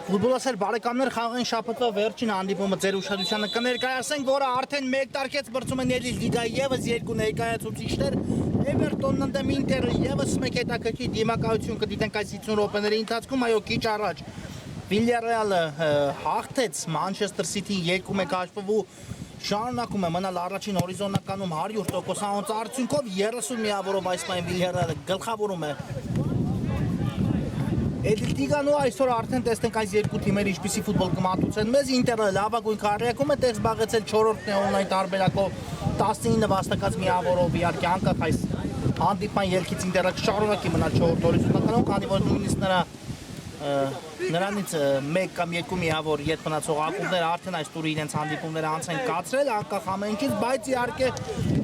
Ֆուտբոլասեր բարեկամներ խաղային շաբաթվա վերջին հանդիպումը ձեր ուշադրությանը կներկայացնենք, որը արդեն 1 տարկեց բրծում են Էլիզ լիգայի եւս 2 ներկայացուցիչներ Էվերտոնն ընդդեմ Ինտերը եւս 1 հետաքրքիր դիմակայություն կդիտենք այս 50 րոպեների ընթացքում, այո, քիչ առաջ Վիլյարեալը հաղթեց Մանչեսթեր Սիթիին 2-1 հաշվով շարունակում է մնալ առաջին հորիզոնականում 100% արդյունքով 30 միավորով այս պայն Վիլյարեալը գլխավորում է Էլիտիգան ու այսօր արդեն տեսնենք այս երկու թիմերը ինչպիսի ֆուտբոլ կմատուցեն մեզ Ինտերը լավագույն քառյակում է տեղ զբաղեցել 4-րդն է օնլայն տարբերակով 19 վաստակած միավորով իհարկե անկախ այս հանդիպման ելքից Ինտերը կշարունակի մնալ 4-րդ հորիզոնականում քանի որ նույնիսկ նրանից 1 կամ 2 միավոր ետ մնացող ակումբները արդեն այս տուրի իրենց հանդիպումները անց են կացրել անկախ ամեն ինչից բայց իհարկե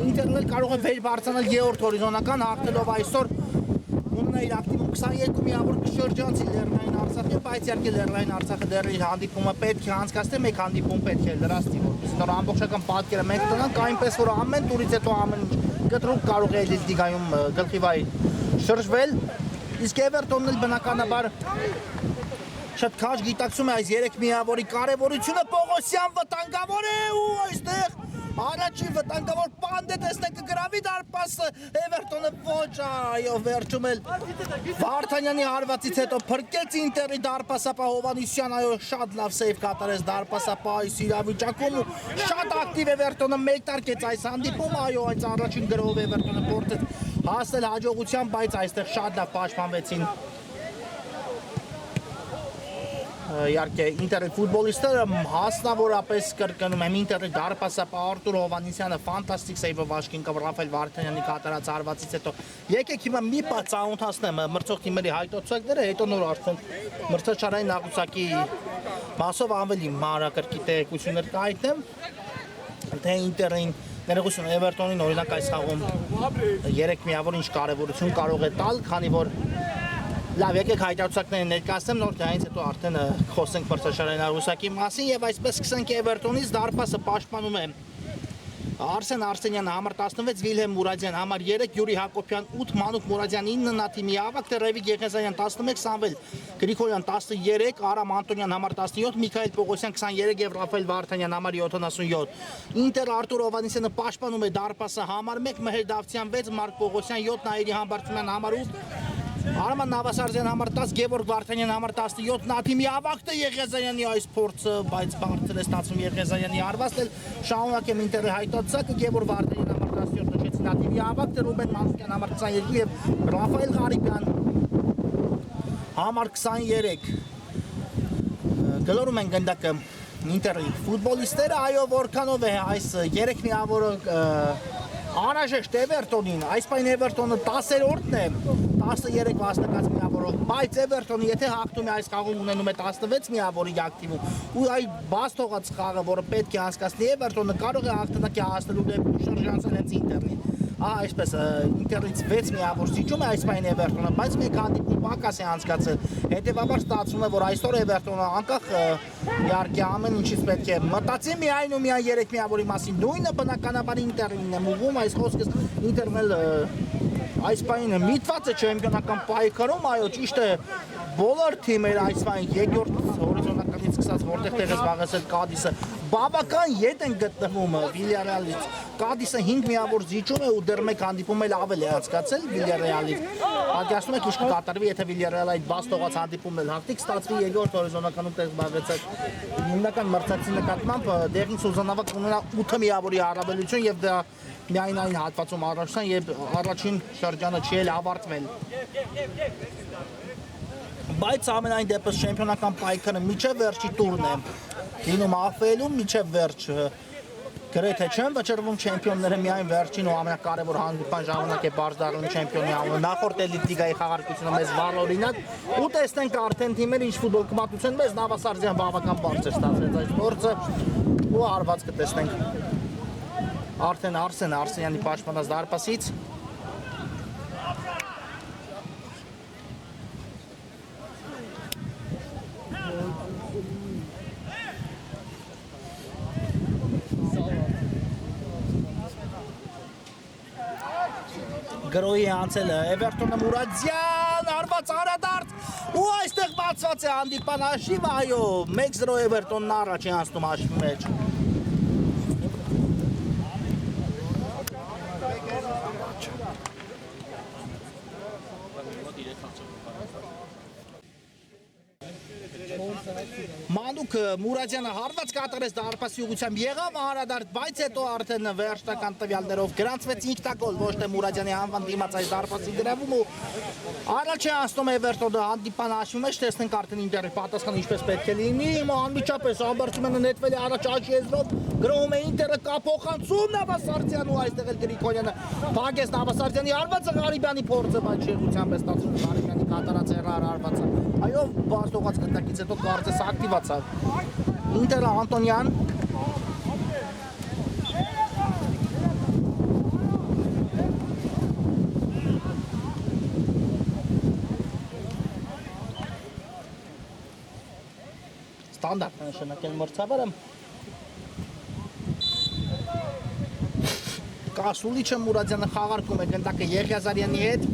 Ինտերն էլ կարող է վեր բարձրանալ 3-րդ հորիզոնական հաղթելով այսօր ունենա իր ակտիվում 22 միավոր կշրջանցի Լեռնային Արցախին, բայց իհարկե Լեռնային Արցախը դեռ իր հանդիպումը պետք է անցկացնի, մեկ հանդիպում պետք է լրացնի, որպեսզի նոր ամբողջական պատկերը մենք տնանք, այնպես որ ամեն տուրից հետո ամեն ինչ կտրուկ կարող է Էլիզ լիգայում գլխիվայ շրջվել, իսկ Էվերտոնն էլ բնականաբար շատ քաջ գիտակցում է այս 3 միավորի կարևորությունը, Պողոսյան վտանգավոր է ու այստեղ Առաջին վտանգավոր պանդ է տեսնենք կգրավի դարպասը Էվերտոնը ոչ այո վերջում էլ Վարդանյանի հարվածից հետո փրկեց Ինտերի դարպասապահ Հովանեսյան այո շատ լավ սեյվ կատարեց դարպասապահի իրավիճակում ու շատ ակտիվ Էվերտոնը մեկ տարկեց այս հանդիպումը այո այս առաջին գրով Էվերտոնը փորձեց հասնել հաջողության բայց այստեղ շատ լավ պաշտպանվեցին Իհարկե Ինտերի ֆուտբոլիստները հասնավորապես կրկնում եմ Ինտերի դարպասապահ Արտուր Հովանեսյանը ֆանտաստիկ սեյվով աշկին կավ Ռաֆայել Վարդանյանի կատարած հարվածից հետո եկեք հիմա մի պատ ծանոթացնեմ մրցող թիմերի հայտոցակները հետո նոր արդեն մրցաշարային աղյուսակի մասով ավելի մանրակրկիտ տեղեկություններ կհայտնեմ թե Ինտերին ներողություն Էվերտոնին օրինակ այս խաղում 3 միավոր ինչ կարևորություն կարող է տալ քանի որ Լավ, եկեք հայտարարությունները ներկայացնեմ, նոր դրանից հետո արդեն խոսենք մրցաշարային աղյուսակի մասին եւ այսպես սկսենք Էվերտոնից դարպասը պաշտպանում է Արսեն Արսենյանը համար 16, Վիլհեմ Մուրադյան համար 3, Յուրի Հակոբյան 8, Մանուկ Մուրադյան 9, Նաթիմի Ավակ, Ռևիկ Եղեզարյան 11, Սամվել Գրիգորյան 13, Արամ Անտոնյան համար 17, Միքայել Պողոսյան 23 եւ Ռաֆայել Վարդանյան համար 77։ Ինտեր Արտուր Հովանեսյանը պաշտպանում է դարպասը համար 1, Մհեր Դավթյան 6, Մարկ Պողոսյան 7, Նաիրի Համբարձումյան համար 8 Արման Նավասարդյան համար 10, Գևորգ Վարդանյան համար 17, Նաթիմի Ավակտը Եղեզարյանի այս փորձը, բայց բարձր է ստացվում Եղեզարյանի հարվածն էլ շարունակեմ Ինտերի հայտոցակը, Գևորգ Վարդանյան համար 17 նշեցի Նաթիմի Ավակտը, Ռուբեն Մանուկյան համար 22 եւ Ռաֆայել Ղարիբյան համար 23 Գլորում են գնդակը Ինտերի ֆուտբոլիստները, այո որքանով է այս 3 միավորը Անհրաժեշտ Էվերտոնին, այս պայն Էվերտոնը 10-րդն է, 13 վաստակած միավորով, բայց Էվերտոնը եթե հաղթում է այս խաղում ունենում է 16 միավորի ակտիվում ու այ բաց թողած խաղը, որը պետք է անցկացնի Էվերտոնը կարող է հաղթանակի հասնելու դեպքում շրջանցել հենց Ինտերին։ Այսպես Ինտերից 6 միավոր զիջում է այս պայն Էվերտոնը, բայց մեկ հանդիպում պակաս է անցկացել։ Հետևաբար ստացվում է, որ այսօր Էվերտոնը անկախ իհարկե ամեն ինչից պետք է մտածի միայն ու միայն 3 միավորի մասին։ Նույնը բնականաբար Ինտերին է ուղղում, այս խոսքս Ինտերն էլ այս պահին միտված է չեմպիոնական պայքարում, այո, ճիշտ է, բոլոր թիմերը այս պահին երկրորդ հորիզոնականից սկսած որտեղ տեղ է զբաղեցել Կադիսը, բավական ետ են գտնվում Վիլյարեալից։ Կադիսը 5 միավոր զիջում է ու դեռ մեկ հանդիպում էլ ավել է անցկացել Վիլյարեալից։ Պատկերացնում եք ինչ կկատարվի, եթե Վիլյարեալը այդ բաց թողած հանդիպումն էլ հաղթի, կստացվի երկրորդ հորիզոնականում տեղ զբաղեցած հիմնական մրցակցի նկատմամբ Դեղին Սուզանավը կունենա 8 միավորի առավելություն եւ դա միայն այն հատվածում առաջնան, երբ առաջին շրջանը չի էլ ավարտվել։ Բայց ամենայն դեպս չեմպիոնական պայքարը միջև վերջի տուրն է։ Լինում աղվելու միջև վերջ գրեթե չեն վճռվում չեմպիոնները միայն վերջին ու ամենակարևոր հանդիպան ժամանակ է բարձ դառնում չեմպիոնի անունը։ Նախորդ էլիտ լիգայի խաղարկությունը մեզ վառ օրինակ ու տեսնենք արդեն թիմերը ինչ ֆուտբոլ կմատուցեն, մեզ Նավասարդյան բավական բարձր ստացվեց այս փորձը ու արված կտեսնենք։ Արդեն Արսեն Արսենյանի պաշտպանած դարպասից գրոյի անցել է Էվերտոնը Մուրադյան, արված արադարձ ու այստեղ բացված է հանդիպան հաշիվ, այո, 1-0 Էվերտոնն առաջ է անցնում հաշվի մեջ։ Մանուկ Մուրադյանը հարված կատարեց դարպասի ուղղությամբ եղավ անդրադարձ, բայց հետո արդեն վերջնական տվյալներով գրանցվեց ինքնագոլ, ոչ թե Մուրադյանի անվան դիմաց այս դարպասի գրավում ու առաջ է անցնում Էվերտոնը հանդիպան հաշվի մեջ, տեսնենք արդեն Ինտերի պատասխանը ինչպես պետք է լինի, անմիջապես Ամբերցումենը նետվել է առաջ աչքի եզրով, գրովում է Ինտերը կա փոխանցում Նավասարդյան ու այստեղ էլ Գրիգորյանը փակեց Նավասարդյանի արվածը Ղարիբյանի փորձը, բայց շեղությամբ է ստացվում Ղարիբյանի կատարած հեռար արվածը։ Այո, բաց թողած գնդակից հետո կարծես ակտիվացավ Ինտերը Անտոնյան ստանդարտ նշանակել մրցավարը Կասուլիչը Մուրադյանը խաղարկում է գնդակը Եղիազարյանի հետ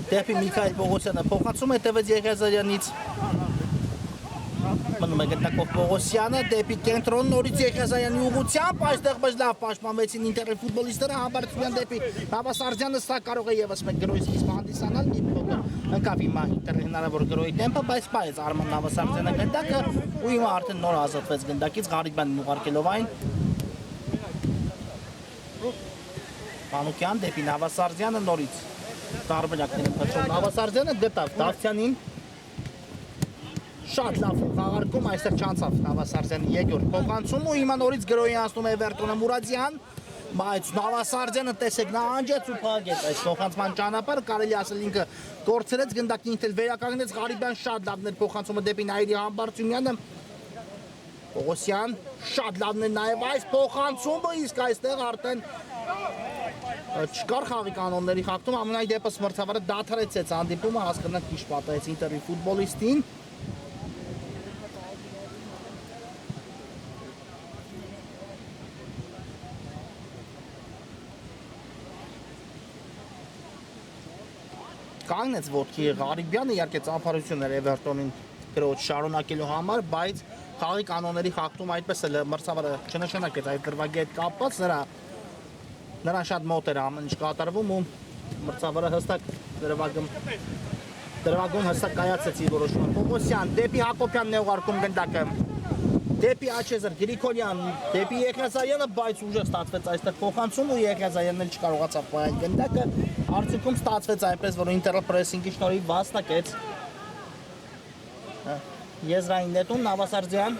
դեպի Միքայել Պողոսյանը փոխանցում է տվեց Եղիազարյանից մնում է գնդակով Պողոսյանը դեպի կենտրոն նորից Եղիազարյանի ուղղությամբ այստեղ բայց լավ պաշտպանվեցին Ինտերի ֆուտբոլիստները Համբարձումյան դեպի Նավասարդյանը սա կարող է եւս մեկ գրոյի սկիզբ հանդիսանալ մի փոքր ընկավ հիմա Ինտերի հնարավոր գրոյի տեմպը բայց սպայեց Արման Նավասարդյանը գնդակը ու հիմա արդեն նոր ազատվեց գնդակից Ղարիբյանին ուղարկելով այն Մանուկյան դեպի Նավասարդյանը նորից տարբերակները փոխում Նավասարդյանը գտավ Դավթյանին շատ լավ խաղարկում այստեղ չանցավ Նավասարդյանի երկրորդ փոխանցում ու հիմա նորից գրոյի անցնում է Էվերտոնը Մուրադյան բայց Նավասարդյանը տեսեք նա անջեց ու փակեց այս փոխանցման ճանապարհը կարելի ասել ինքը կորցրեց գնդակին ինքն էլ վերականգնեց Ղարիբյան շատ լավն էր փոխանցումը դեպի Նաիրի Համբարձումյանը Պողոսյան շատ լավն է նաև այս փոխանցումը իսկ այստեղ արդեն չկար խաղի կանոնների խախտում ամենայն դեպս մրցավարը դադարեցեց հանդիպումը հասկանանք ինչ պատահեց Ինտերի ֆուտբոլիստին կանգնեց ոտքի Ղարիբյանը իհարկե ծափարություն էր Էվերտոնին գրոց շարունակելու համար բայց խաղի կանոնների խախտում այդպես էլ մրցավարը չնշանակեց այդ դրվագի հետ կապված Նրան շատ մոտ էր ամեն ինչ կատարվում ու մրցավարը հստակ դրվագում հստակ կայացեց իր որոշումը Պողոսյան դեպի Հակոբյանն է ուղարկում գնդակը դեպի Աչեզր Գրիգորյան դեպի Եղիազարյանը բայց ուժեղ ստացվեց այստեղ փոխանցում ու Եղիազարյանն էլ չկարողացավ պահել գնդակը արդյունքում ստացվեց այնպես որ Ինտերը պրեսինգի շնորհիվ վաստակեց Եզրային նետում Նավասարդյան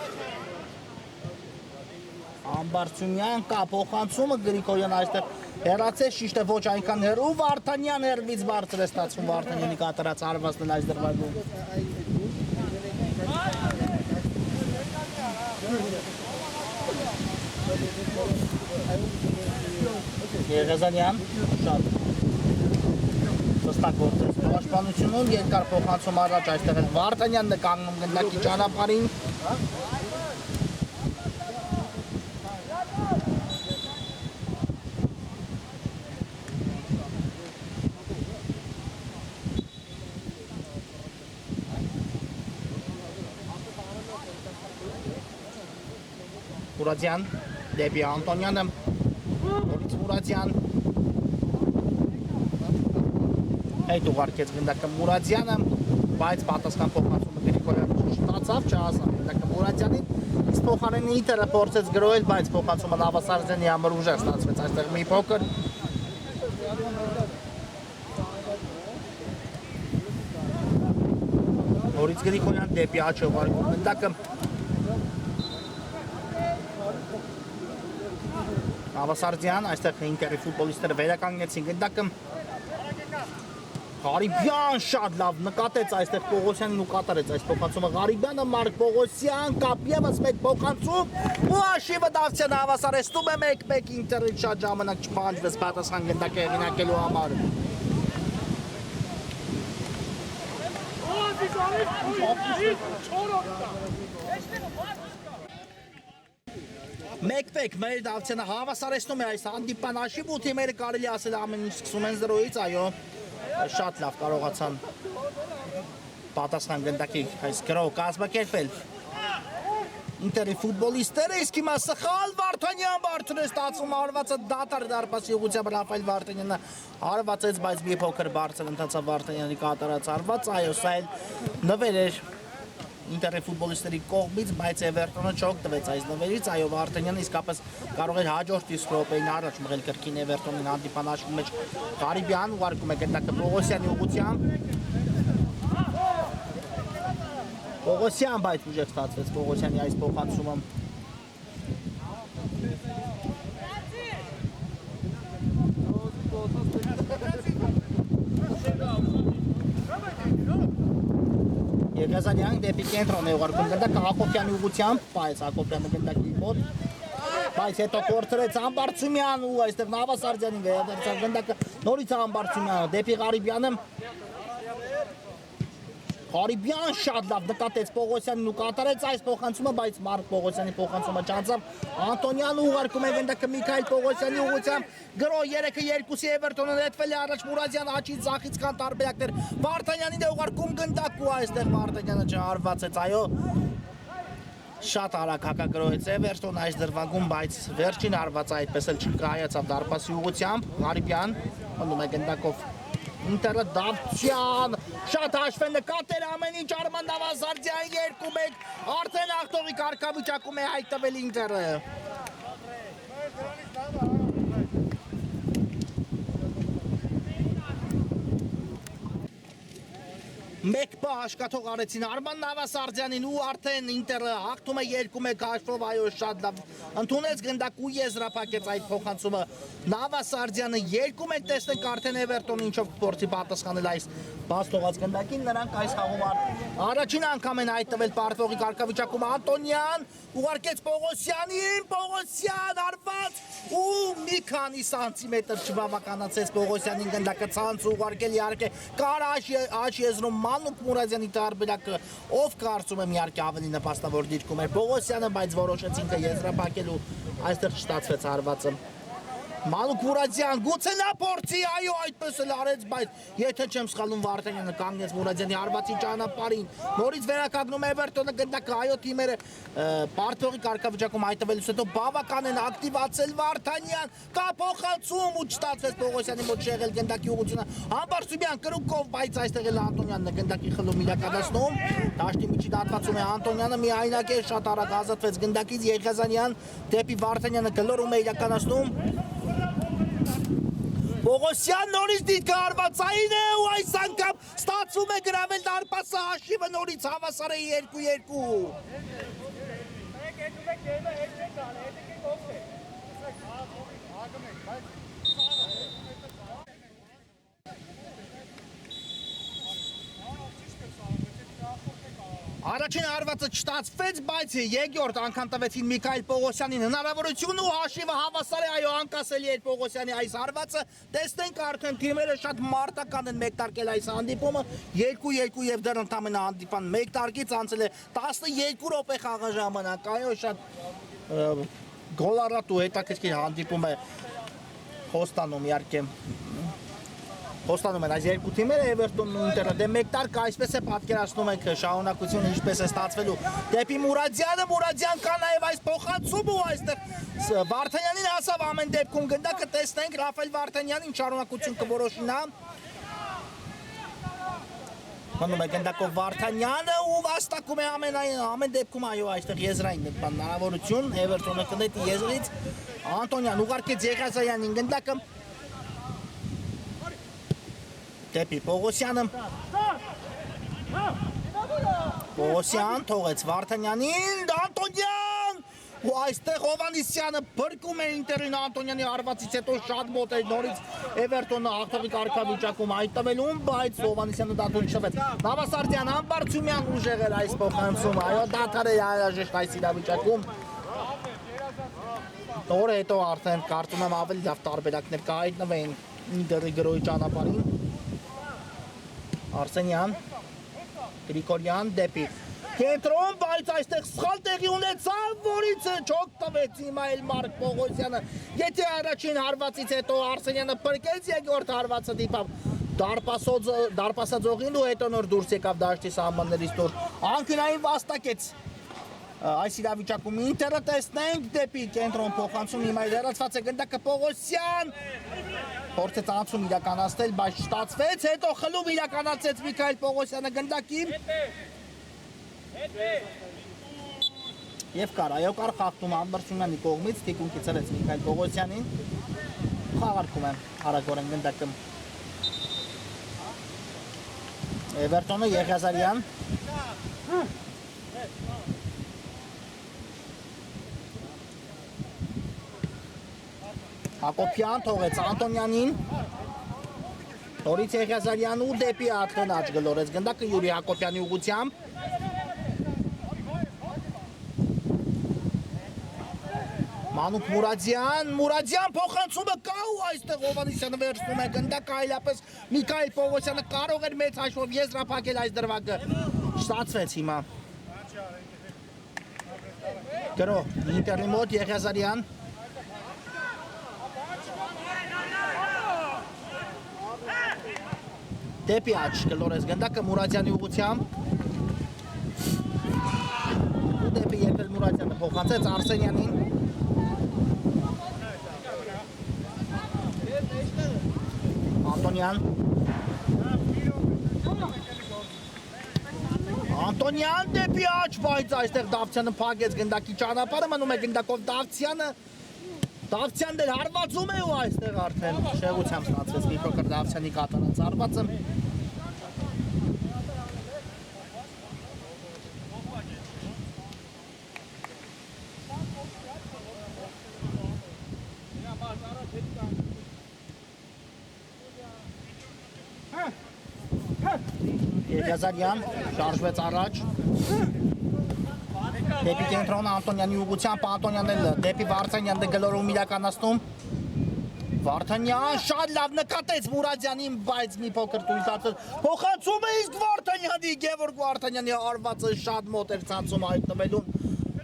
Ամբարձումյան կա փոխանցումը Գրիգորյան այստեղ հեռացեց շիշտը ոչ այնքան հեռու Վարդանյան հեռվից բարձր է ստացվում Վարդանյանի կատարած արվածն էլ այս դրվագում Եղիազարյան շատ հստակ գործեց պաշտպանությունում երկար փոխանցում առաջ այստեղ էլ Վարդանյանն է կանգնում գնդակի ճանապարհին Մուրադյան, դեպի Անտոնյանը, նորից Մուրադյան, հետ ուղարկեց գնդակը Մուրադյանը, բայց պատասխան փոխանցումը Գրիգորյանը չստացավ, չհասավ գնդակը Մուրադյանին, իսկ փոխարենը Ինտերը փորձեց գրոհել, բայց փոխանցումը Նավասարդյանի համար ուժեղ ստացվեց այստեղ մի փոքր։ Նորից Գրիգորյան դեպի աջ ուղարկում գնդակը Նավասարդյան, այստեղ Ինտերի ֆուտբոլիստները վերականգնեցին գնդակը Ղարիբյան շատ լավ նկատեց այստեղ Պողոսյանին ու կատարեց այս փոխանցումը Ղարիբյանը Մարկ Պողոսյան կապ ևս մեկ փոխանցում ու Աշիվը Դավթյան հավասարեցնում է 1-1 Ինտերի շատ ժամանակ չպահանջվեց պատասխան գնդակը հեղինակելու համար Մեկ-մեկ մեր Դավթյանը հավասարեցնում է այս հանդիպան Աշիվ ու թիմերը կարելի ասել ամեն ինչ սկսում են 0-ից, այո շատ լավ կարողացան պատասխան գնդակի այս գրով կազմակերպել Ինտերի ֆուտբոլիստները, իսկ հիմա սխալ Վարդանյան Բարդուն է ստացվում արվածը դատար դարպասի ուղղությամբ Ռաֆայել Վարդանյանը արվածեց, բայց մի փոքր բարձր ընթացավ Վարդանյանի կատարած արված, այո սա էլ նվեր էր Ինտերի ֆուտբոլիստերի կողմից, բայց Էվերտոնը չօգտվեց այս նվերից, այո Վարդանյանը իսկապես կարող էր հաջորդ իսկ րոպեին առաջ մղել կրկին Էվերտոնին հանդիպան աշխի մեջ Ղարիբյան ուղարկում է գնդակը Պողոսյանի ուղղությամբ Պողոսյան բայց ուժեղ ստացվեց Պողոսյանի այս փոխանցումը Եգազանյան դեպի կենտրոն է ուղարկում գնդակը Հակոբյանի ուղղությամբ, բայց Հակոբյանը գնդակի մոտ, բայց հետո կորցրեց Ամբարձումյան ու այստեղ Նավասարդյանին վերադարձավ գնդակը նորից Ամբարձումյանը դեպի Ղարիբյանը Ղարիբյան շատ լավ նկատեց Պողոսյանին ու կատարեց այս փոխանցումը, բայց Մարկ Պողոսյանի փոխանցումը չանցավ Անտոնյանը ուղարկում է գնդակը Միքայել Պողոսյանի ուղղությամբ գրո 3-2-ի Էվերտոնը նետվել է առաջ Մուրադյան աչից ձախից կան տարբերակներ Վարդանյանին է ուղարկում գնդակ ու այստեղ Վարդանյանը չհարվածեց, այո շատ արագ հակագրոհեց Էվերտոնը այս դրվագում, բայց վերջին հարվածը այդպես էլ չկայացավ դարպասի ուղղությամբ Ղարիբյան մնում է գնդակով Ինտերը Դավթյան շատ հաշվ է նկատել ամեն ինչ Արման Նավասարդյան 2-1 արդեն ախտողի կարգավիճակում է հայտնվել Ինտերը Մեկ բա հաշկաթող արեցին Արման Նավասարդյանին ու արդեն Ինտերը հաղթում է 2-1 հաշվով, այո շատ լավ ընդունեց գնդակ ու եզրափակեց այդ փոխանցումը Նավասարդյանը 2-1 տեսնենք արդեն Էվերտոնը ինչով կփորձի պատասխանել այս բաց թողած գնդակին, նրանք այս խաղում առաջին անգամ են հայտնվել պարտվողի կարգավիճակում Անտոնյան ուղարկեց Պողոսյանին, Պողոսյան արված ու մի քանի սանտիմետր չբավականացեց Պողոսյանին գնդակը ցանց ուղարկել իհարկե կար աչ եզրում Մանուկ Մուրադյանի տարբերակը ով կարծում եմ իհարկե ավելի նպաստավոր դիրքում էր Պողոսյանը, բայց որոշեց ինքը եզրափակել ու այստեղ չստացվեց հարվածը Մանուկ Մուրադյան գուցե նա փորձի, այո այդպես էլ արեց, բայց եթե չեմ սխալվում Վարդանյանը կանգնեց Մուրադյանի հարվածի ճանապարհին նորից վերականգնում է Էվերտոնը գնդակը, այո թիմերը պարտվողի կարգավիճակում հայտնվելուց հետո բավական են ակտիվացել Վարդանյան կա փոխանցում ու չստացվեց Պողոսյանի մոտ շեղել գնդակի ուղղությունը Ամբարձումյան կրուկով, բայց այստեղ էլ Անտոնյանն է գնդակի խլում իրականացնում դաշտի միջի դատվածում է Անտոնյանը միայնակ է շատ արագ ազատվեց գնդակից Եգազանյան դեպի Վարդանյանը գլորում է իրականացնում Պողոսյան նորից դիտքը հարվածային է ու այս անգամ ստացվում է գրավել դարպասը հաշիվը նորից հավասար է 2-2 Առաջին հարվածը չստացվեց, բայց երկրորդ անգամ տվեցին Միքայել Պողոսյանին հնարավորություն ու հաշիվը հավասար է, այո անկասելի էր Պողոսյանի այս հարվածը, տեսնենք արդեն թիմերը շատ մարտական են մեկտարկել այս հանդիպումը, 2-2 եւ դեռ ընդամենը հանդիպան մեկտարկից անցել է 12 րոպե խաղաժամանակ, այո շատ գոլառատ ու հետաքրքիր հանդիպում է խոստանում իհարկե Խոստանում են այս երկու թիմերը Էվերտոնն ու Ինտերը։ Դե մեկ տարկը այսպես է պատկերացնում եք շահունակությունը ինչպես է ստացվելու։ Դեպի Մուրադյանը, Մուրադյան կա նաև այս փոխանցումը ու այստեղ Վարդանյանին հասավ ամեն դեպքում գնդակը տեսնենք Ռաֆայել Վարդանյանին շարունակություն կորոշի նա։ Մնում է գնդակով Վարդանյանը ու վաստակում է ամեն դեպքում այո այստեղ եզրային հնարավորություն Էվերտոնը կնետի եզրից Անտոնյան ուղարկեց Եղիազարյանին գնդակը դեպի Պողոսյանը Պողոսյան թողեց Վարդանյանին Անտոնյան ու այստեղ Հովանիսյանը բրկում է Ինտերին Անտոնյանի հարվածից հետո շատ մոտ է նորից Էվերտոնը հաղթողի կարգավիճակում հայտնվելուն, բայց Հովանիսյանը դատուն չվեց։ Նավասարդյան Ամբարձումյան ուժեղ էր այս փոխանցումը, այո դադար է անհրաժեշտ այս իրավիճակում։ Նոր հետո արդեն կարծում եմ ավելի լավ տարբերակներ կհայտնվեն Ինտերի գրոյի ճանապարհին։ Արսենյան, Գրիգորյան դեպի Կենտրոն, բայց այստեղ սխալ տեղի ունեցավ, որից չոք տվեց հիմա էլ Մարկ Պողոսյանը։ Եթե առաջին հարվածից հետո Արսենյանը փրկեց, երկրորդ հարվածը դիպավ դարպասաձողին ու հետո նոր դուրս եկավ դաշտի սահմաններից դուրս։ Անկյունային վաստակեց այս իրավիճակում Ինտերը տեսնենք դեպի կենտրոն փոխանցում հիմա լրացված է գնդակը Պողոսյան փորձեց անցում իրականացնել, բայց չստացվեց, հետո խլում իրականացեց Միքայել Պողոսյանը գնդակի Եվ կար, այո կար խախտում Ամբարձումյանի կողմից, թիկունքի ծրեց Միքայել Պողոսյանին, խաղարկում է հարագորեն գնդակը Էվերտոնը Եղիազարյան Հակոբյան թողեց Անտոնյանին Նորից Եղիազարյան ու դեպի Աթոնաչ գլորեց գնդակը Յուրի Հակոբյանի ուղղությամբ Մանուկ Մուրադյան փոխանցումը կա ու այստեղ Հովանիսյանը վերցնում է գնդակը այլապես Միքայել Պողոսյանը կարող էր մեծ հաշվով եզրափակել այս դրվագը Ստացվեց հիմա Գրո Ինտերի մոտ Եղիազարյան Դեպի աչ գլորեց գնդակը Մուրադյանի ուղղությամբ ու դեպի եկել Մուրադյանը փոխանցեց Արսենյանին Անտոնյան դեպի աչ, բայց այստեղ Դավթյանը փակեց գնդակի ճանապարհը, մնում է գնդակով Դավթյանը Դավթյանն էլ հարվածում է ու այստեղ արդեն շեղությամբ ստացվեց մի փոքր Դավթյանի կատարած հարվածը Եղիազարյան շարժվեց առաջ Դեպի կենտրոնը Անտոնյանի ուղղությամբ Անտոնյանն էլ դեպի Վարդանյանն է գլորում իրականացնում Վարդանյան շատ լավ նկատեց Մուրադյանին, բայց մի փոքր տույլտացել փոխանցում է իսկ Վարդանյանի Գևորգ Վարդանյանի հարվածը շատ մոտ էր ցանցում հայտնվելուն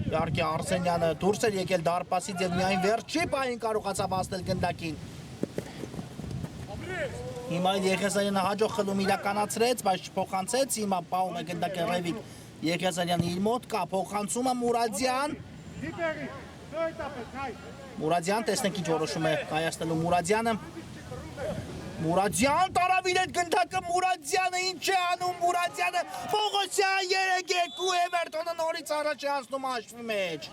Իհարկե Արսենյանը դուրս էր եկել դարպասից եւ միայն վերջի պահին կարողացավ հասնել գնդակին Հիմա Եղիազարյանը հաջող խլում իրականացրեց, բայց չփոխանցեց, հիմա պահում է գնդակը Ռևիկ Եղիազարյանը իր մոտ կա, փոխանցումը Մուրադյան Մուրադյան, տեսնենք ինչ որոշում է կայացնելու Մուրադյանը Մուրադյան տարավ իր այդ գնդակը Մուրադյանը ինչ է անում Մուրադյանը Պողոսյան 3-2 Էվերտոնը նորից առաջ է անցնում հաշվի մեջ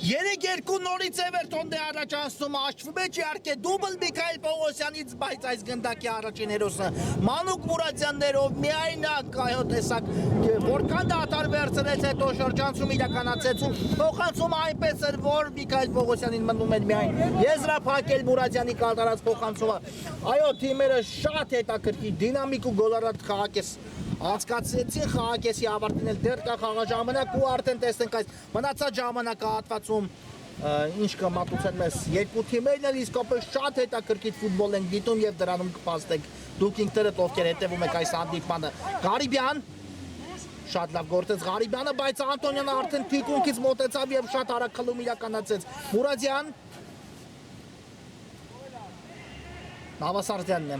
Երեք-երկու նորից Էվերտոնն է առաջ անցնում հաշվի մեջ, իհարկե դուբլ Միքայել Պողոսյանից, բայց այս գնդակի առաջին հերոսը Մանուկ Մուրադյաններով միայնակ, այո տեսակ, որքան դադար վերցրեց հետո շրջանցում իրականացեց ու փոխանցումը այնպես էր, որ Միքայել Պողոսյանին մնում էր միայն եզրափակել Մուրադյանի կատարած փոխանցումը։ Այո, թիմերը շատ հետաքրքիր, դինամիկ ու գոլարատ խաղակես անցկացրեցին խաղակեսի ավարտին էլ դեռ կա խաղաժամանակ ու արդեն տեսնենք այս մնացած ժամանակահատվածում ինչ կմատուցեն մեզ երկու թիմերն էլ իսկապես շատ հետաքրքիր ֆուտբոլ են դիտում եւ դրանում կփաստենք դուք ինքներդ ովքեր հետևում եք այս հանդիպմանը Ղարիբյան Շատ լավ գործեց Ղարիբյանը, բայց Անտոնյանը արդեն թիկունքից մոտեցավ եւ շատ արագ խլում իրականացեց։ Մուրադյան Նավասարդյանն է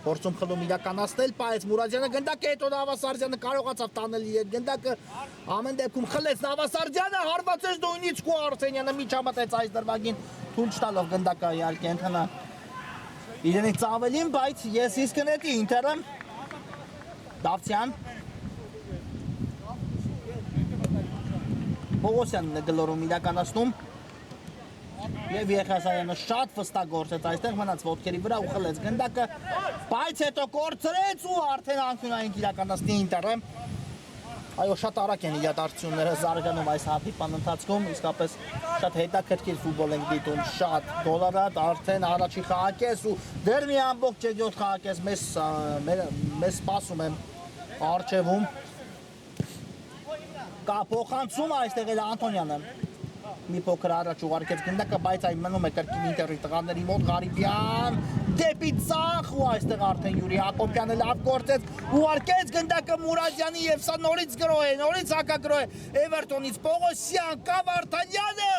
փորձում խլում իրականացնել, բայց Մուրադյանը գնդակը հետո Նավասարդյանը կարողացավ տանել իր գնդակը, ամեն դեպքում խլեց Նավասարդյանը, հարվածեց Դոյնիցկու Արսենյանը միջամտեց այս դրվագին, թույլ չտալով գնդակը իհարկե ընթանա իրենից ավելին, բայց ես իսկ կնետի Ինտերը Դավթյան Պողոսյանն է գլորում իրականացնում եւ Եղիազարյանը շատ վստահ գործեց այստեղ մնաց ոտքերի վրա ու խլեց գնդակը, բայց հետո կորցրեց ու արդեն անկյունային իրականացնի Ինտերը։ Այո, շատ արագ են իրադարձությունները զարգանում այս հանդիպման ընթացքում, իսկապես շատ հետաքրքիր ֆուտբոլ ենք դիտում, շատ դոլարատ, արդեն առաջի խաղակես ու դեռ մի ամբողջ 7 խաղակես մեզ սպասում են առջևում։ Կա փոխանցում այստեղ էլ Անտոնյանը մի փոքր առաջ ուղարկեց գնդակը, բայց այն մնում է կրկին Ինտերի տղաների մոտ Ղարիբյան դեպի ցախ ու այստեղ արդեն Յուրի Հակոբյանը լավ գործեց, ուղարկեց գնդակը Մուրադյանի եւ սա նորից հակագրո է Էվերտոնից Պողոսյան կա Վարդանյանը,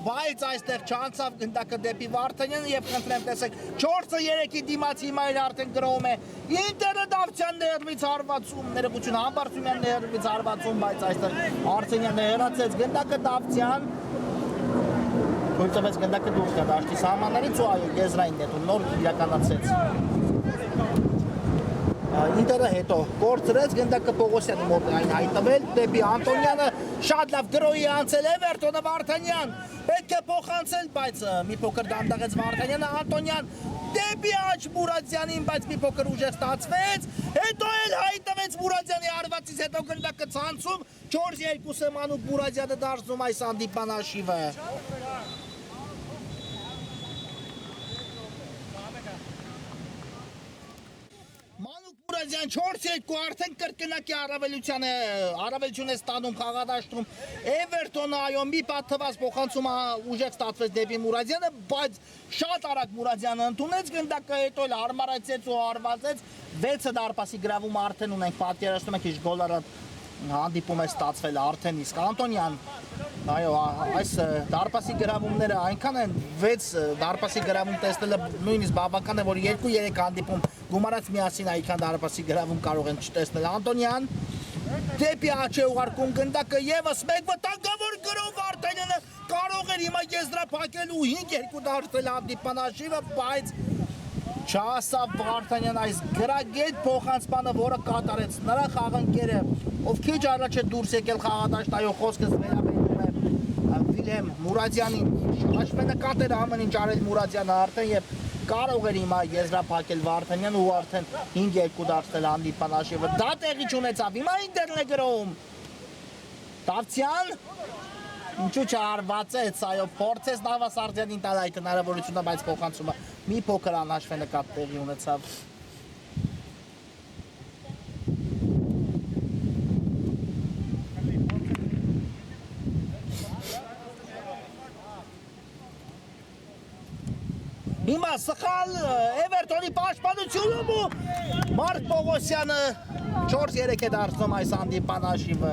բայց այստեղ չանցավ գնդակը դեպի Վարդանյանը եւ խնդրեմ տեսեք 4-3-ի դիմացի հիմա էլ արդեն գրովում է Ինտերը Դավթյան ներվից հարվածում, ներողություն Համբարձումյան ներվից հարվածում, բայց այստեղ Արսենյանը հեռացեց գնդակը Դավթյան Թույլ տվեց գնդակը դուրս գա դաշտի սահմաններից ու այո եզրային նետում նոր իրականացեց Ինտերը հետո կորցրեց գնդակը Պողոսյանի մոտ այն հայտնվել դեպի Անտոնյանը շատ լավ գրոյի անցել Էվերտոնը Վարդանյան պետք է փոխանցել բայց մի փոքր դանդաղեց Վարդանյանը Անտոնյան դեպի աջ Մուրադյանին բայց մի փոքր ուժեղ ստացվեց հետո էլ հայտնվեց Մուրադյանի հարվածից հետո գնդակը ցանցում 4-2-ը Մանուկ Մուրադյանը դարձնում այս հանդիպման հաշիվը Մուրադյան 4-2 արդեն կրկնակի առավելություն է ստանում խաղադաշտում Էվերտոնը այո մի պատթված փոխանցում ուժեղ ստացվեց դեպի Մուրադյանը, բայց շատ արագ Մուրադյանը ընդունեց գնդակը, հետո էլ հարմարացեց ու հարվածեց 6 դարպասի գրավում արդեն ունենք պատկերացնում եք ինչ գոլարատ հանդիպում է ստացվել արդեն իսկ Անտոնյան այո այս դարպասի գրավումները այնքան են 6 դարպասի գրավում տեսնելը նույնիսկ բավական է որ 2-3 հանդիպում գումարած միասին այնքան դարպասի գրավում կարող են չտեսնել Անտոնյան դեպի աջ է ուղարկում գնդակը եւս մեկ վտանգավոր գրով Վարդանյանը կարող էր հիմա եզրափակել ու 5-2 դարձնել հանդիպման հաշիվը բայց չհասավ Վարդանյան այս գրագետ փոխանցմանը որը կատարեց նրա խաղընկերը ով քիչ առաջ է դուրս եկել խաղադաշտ այո խոսքս վերաբերում է Վիլհեմ Մուրադյանին հաշվենկատ էր ամեն ինչ արել Մուրադյանը արդեն եւ կարող էր հիմա եզրափակել Վարդանյանը ու արդեն 5-2 դարձնել հանդիպման հաշիվը դա տեղի չունեցավ հիմա Ինտերն է գրովում Դավթյան ինչու չհարվածեց այո փորձեց Նավասարդյանին տալ այդ հնարավորությունը բայց փոխանցումը մի փոքր անհաշվենկատ տեղի ունեցավ Հիմա սխալ Էվերտոնի պաշտպանությունում ու Մարկ Պողոսյանը 4-3 է դարձնում այս հանդիպան հաշիվը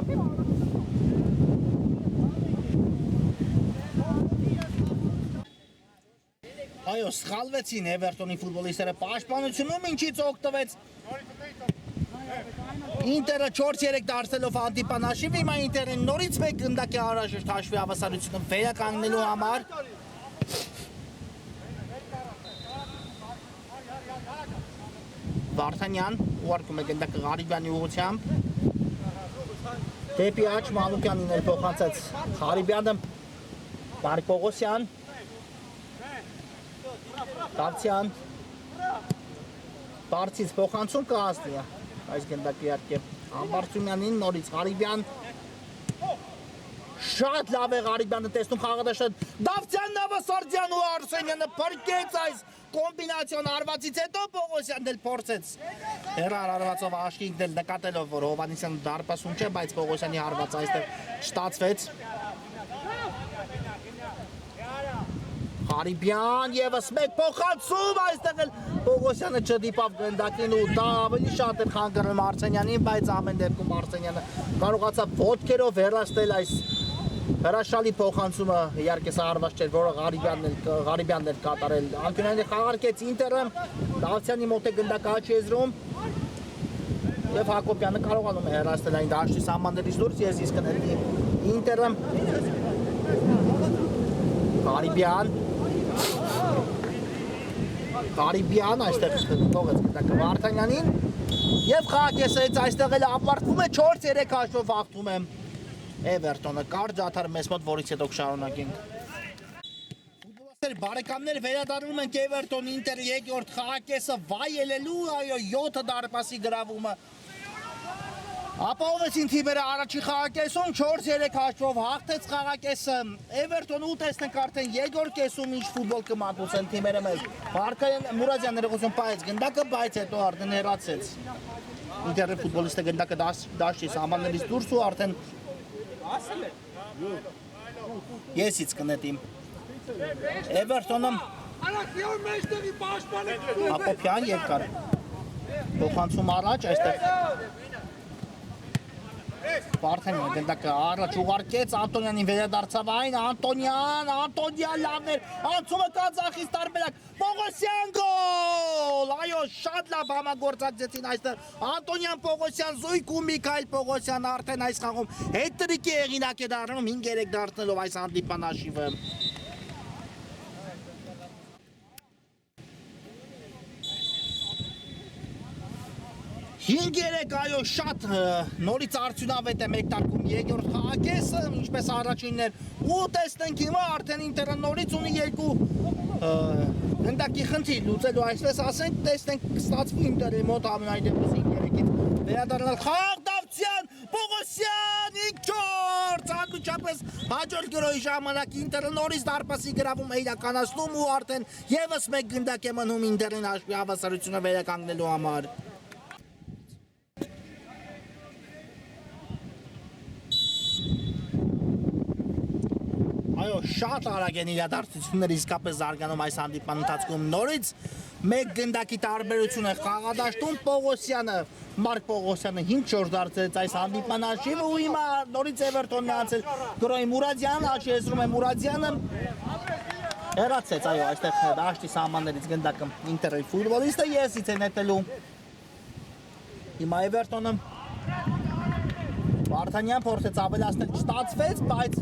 Այո, սխալվեցին Էվերտոնի ֆուտբոլիստները պաշտպանությունում ինչից օգտվեց Ինտերը 4-3 դարձելով հանդիպան հաշիվ հիմա Ինտերին նորից մեկ գնդակ է անհրաժեշտ հաշվի հավասարությունը վերականգնելու համար Վարդանյան ուղարկում է գնդակը Ղարիբյանի ուղղությամբ դեպի աջ Մանուկյանին էլ փոխանցեց Ղարիբյանը Մարկ Պողոսյան Դավթյան Բարձից փոխանցում կհասնի այս գնդակը իհարկե Համբարձումյանին նորից Ղարիբյան Շատ լավ է Ղարիբյանը տեսնում խաղադաշտը Դավթյան Նավասարդյան ու Արսենյանը փրկեց այս կոմբինացիոն հարվածից հետո Պողոսյանն էլ փորձեց հեռար հարվածով աշկին դել նկատելով որ Հովանեսյանը դարպասում չէ բայց Պողոսյանի հարվածը այստեղ չստացվեց Ղարիբյան եւս մեկ փոխանցում այստեղ էլ Պողոսյանը չդիպավ գնդակին ու դա ավելի շատ էր խանգարում Արսենյանին, բայց ամեն դեպքում Արսենյանը կարողացավ ոտքերով հեռացնել այս հրաշալի փոխանցումը, իհարկե սա հարված չէր, որը Ղարիբյանն էր կատարել։ Անկյունային խաղարկեց Ինտերը, Դավթյանի մոտ է գնդակը աչի եզրում եւ Հակոբյանը կարողանում է հեռացնել այն դաշտի սահմաններից դուրս, ես իսկ կնետի Ինտերը Ղարիբյան այստեղ թողեց գնդակը Վարդանյանին եւ խաղակեսից այստեղ էլ ապարտվում է 4-3 հաշվով հաղթում է Էվերտոնը կարճ ադար մեզ մոտ, որից հետո կշարունակենք։ Ֆուտբոլիստներ բարեկամներ վերադառնում ենք Էվերտոն Ինտեր երկրորդ խաղակեսը վայելելու, այո 7 դարպասի գրավումը ապահովեցին թիմերը առաջի խաղակեսում 4-3 հաշվով հաղթեց խաղակեսը Էվերտոնը ու տեսնենք արդեն երկրորդ կեսում ինչ ֆուտբոլ կմատուցեն թիմերը մեզ Վարդան Մուրադյան ներողություն պահեց գնդակը, բայց հետո արդեն հեռացեց Ինտերի ֆուտբոլիստը գնդակը դաշտի սահմաններից դուրս ու արդեն Եսից կնետիմ Էվերտոնը Հակոբյան երկար փոխանցում առաջ այստեղ Վարդանյանը գնդակը առաջ ուղարկեց Անտոնյանին վերադարձավ այն Անտոնյան լավն էր անցումը Կազախից տարբերակ Պողոսյան գոլ այո շատ լավ համագործակցեցին այստեղ Անտոնյան Պողոսյան զույգ ու Միքայել Պողոսյան արդեն այս խաղում հետրիկի հեղինակ է դառնում 5-3 դարձնելով այս հանդիպան հաշիվը 5-3 այո շատ նորից արդյունավետ է մեկտարկում երկրորդ խաղակեսը ինչպես առաջինն էր ու տեսնենք հիմա արդեն Ինտերը նորից ունի երկու գնդակի խնդիր լուծելու այսպես ասենք տեսնենք կստացվի Ինտերի մոտ ամենայն դեպս 5-3-ից վերադառնալ խաղ Դավթյան Պողոսյան 5-4 անմիջապես հաջորդ գրոհի ժամանակ Ինտերը նորից դարպասի գրավում է իրականացնում ու արդեն եւս մեկ գնդակ է մնում Ինտերին հաշվի հավասարությունը վերականգնելու համար Այո, շատ արագ են իրադարձությունները իսկապես զարգանում այս հանդիպման ընթացքում նորից մեկ գնդակի տարբերություն է խաղադաշտում Պողոսյանը Մարկ Պողոսյանը 5-4 դարձեց այս հանդիպման հաշիվը ու հիմա նորից Էվերտոնն է անցել գրոհի Մուրադյան, աչքի եզրում է Մուրադյանը հեռացեց, այո, այստեղ դաշտի սահմաններից գնդակը Ինտերի ֆուտբոլիստը եսից է նետելու հիմա Էվերտոնը Վարդանյան փորձեց ավելացնել չստացվեց, բայց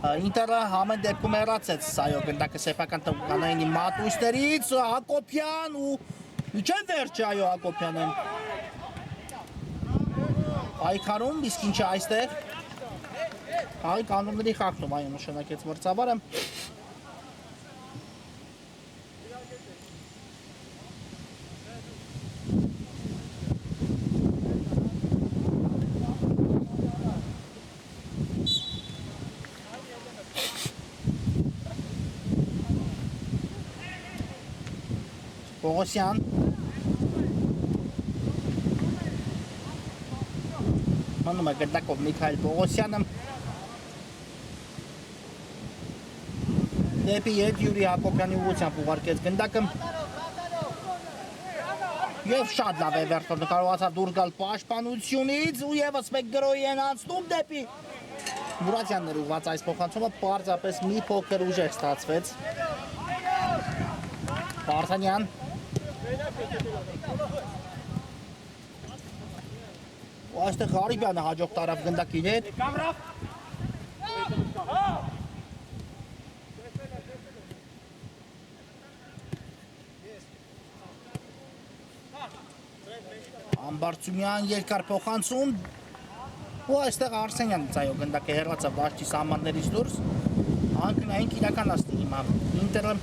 Ինտերը ամեն դեպքում հեռացեց, այո, գնդակը սեփական տնկանայինի մատույցներից, Հակոբյան ու միջև վերջը, այո, Հակոբյանը պայքարում, իսկ ինչ է այստեղ, խաղի կանոնների խախտում, այո, նշանակեց մրցավարը Պողոսյան մնում է գնդակով Միքայել Պողոսյանը դեպի ետ Յուրի Հակոբյանի ուղղությամբ ուղարկեց գնդակը և շատ լավ Էվերտոնը կարողացավ դուրս գալ պաշտպանությունից ու եւս մեկ գրոհի են անցնում դեպի Մուրադյանն ուղղված այս փոխանցումը պարզապես մի փոքր ուժեղ ստացվեց Վարդանյան ու այստեղ Ղարիբյանը հաջող տարավ գնդակին հետ Ամբարձումյան երկար փոխանցում ու այստեղ Արսենյանից այո գնդակը հեռացավ դաշտի սահմաններից դուրս անկնային իրականացնի հիմա Ինտերը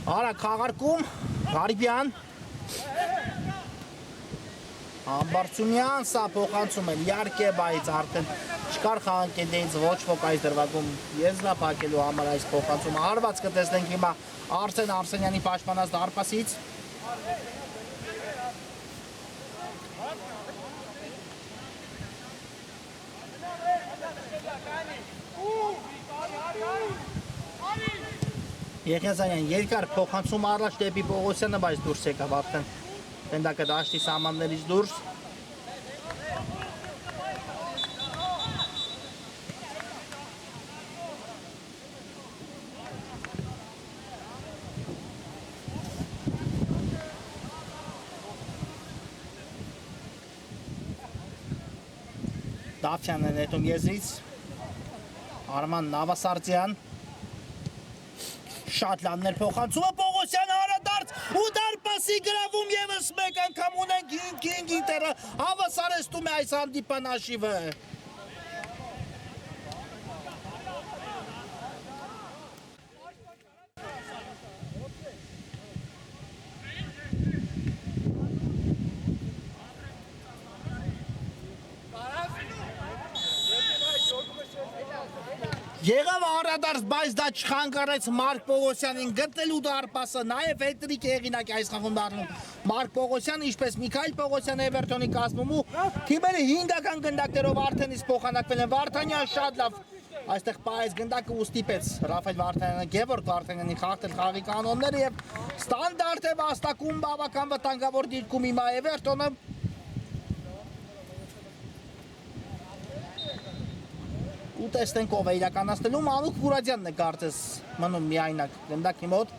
Արագ խաղարկում Ղարիբյան Ամբարձումյան սա փոխանցում են իհարկե, բայց արդեն չկար խաղանկետից ոչ ոք այս դրվագում եզրափակելու համար այս փոխանցումը հարված կտեսնենք հիմա Արսեն Արսենյանի պաշտպանած դարպասից Եղիազարյան երկար փոխանցում առաջ դեպի Պողոսյանը, բայց դուրս եկավ արդեն գնդակը դաշտի սահմաններից դուրս։ Դավթյանն է նետում եզրից, Արման Նավասարդյան, շատ լավներ փոխանցումը, Պողոսյանը հարադարձ ու դարպասի գրավում ևս մեկ անգամ ունենք 5-5 Ինտերը հավասարեցնում է այս հանդիպան հաշիվը։ Եղավ առադարձ, բայց դա չխանգարեց Մարկ Պողոսյանին գտնելու դարպասը, նաև հետրիկ հեղինակ է այս խաղում դառնում Մարկ Պողոսյանը, ինչպես Միքայել Պողոսյանը Էվերտոնի կազմում ու թիմերը 5-ական գնդակներով արդեն իսկ փոխանակվել են Վարդանյան շատ լավ այստեղ պահեց գնդակը ու ստիպեց Ռաֆայել Վարդանյանը Գևորգ Վարդանյանին խախտել խաղի կանոնները եւ ստանդարտ է վաստակում բավական վտանգավոր դիրքում հիմա Էվերտոնը ու տեսնենք ով է իրականացնելու Մանուկ Մուրադյանն է կարծես մնում միայնակ գնդակի մոտ